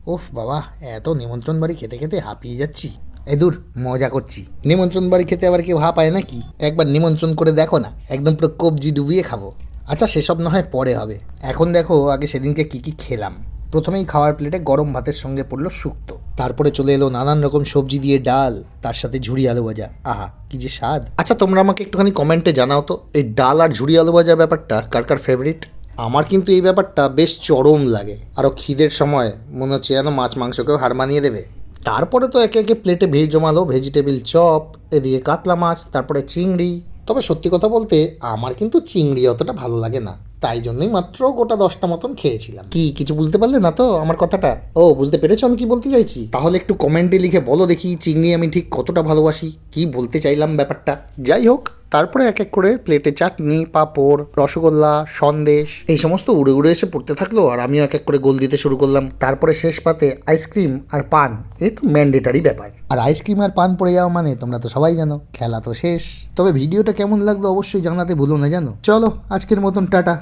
ওফ বাবা, এত নিমন্ত্রণ বাড়ি খেতে খেতে হাঁপিয়ে যাচ্ছি। এ দূর, মজা করছি। নিমন্ত্রণ বাড়ি খেতে আবার কেউ হাঁপায় নাকি? একবার নিমন্ত্রণ করে দেখো না, একদম পুরো কবজি ডুবিয়ে খাবো। আচ্ছা, সেসব না হয় পরে হবে। এখন দেখো আগে সেদিনকে কি কি খেলাম। প্রথমেই খাওয়ার প্লেটে গরম ভাতের সঙ্গে পড়লো শুক্তো, তারপরে চলে এলো নানান রকম সবজি দিয়ে ডাল, তার সাথে ঝুরি আলু ভাজা। আহা কি যে স্বাদ! আচ্ছা, তোমরা আমাকে একটুখানি কমেন্টে জানাও তো, এই ডাল আর ঝুরি আলু ভাজার ব্যাপারটা কার কার ফেভারিট। আমার কিন্তু এই ব্যাপারটা বেশ চরম লাগে। আরও খিদের সময় মনে হচ্ছে যেন মাছ মাংসকেও হার মানিয়ে দেবে। তারপরে তো একে একে প্লেটে ভিড় জমালো ভেজিটেবিল চপ, এদিকে কাতলা মাছ, তারপরে চিংড়ি। তবে সত্যি কথা বলতে আমার কিন্তু চিংড়ি অতটা ভালো লাগে না, তাই জন্যই মাত্র গোটা 10টা মতন খেয়েছিলাম। কি কিছু বুঝতে পারলে না তো আমার কথাটা? ও, বুঝতে পেরেছো আমি কি বলতে চাইছি? তাহলে একটু কমেন্টে লিখে বলো দেখি চিংড়ি আমি ঠিক কতটা ভালোবাসি, কি বলতে চাইলাম ব্যাপারটা। যাই হোক, তারপরে এক এক করে প্লেটে চাটনি, পাঁপড়, রসগোল্লা, সন্দেশ এই সমস্ত উড়ে উড়ে এসে পড়তে থাকলো, আর আমিও এক এক করে গোল দিতে শুরু করলাম। তারপরে শেষ পাতে আইসক্রিম আর পান, এ তো ম্যান্ডেটারি ব্যাপার। আর আইসক্রিম আর পান পড়ে যাওয়া মানে তোমরা তো সবাই জানো, খেলা তো শেষ। তবে ভিডিওটা কেমন লাগলো অবশ্যই জানাতে ভুলো না জানো। চলো আজকের মতন টাটা।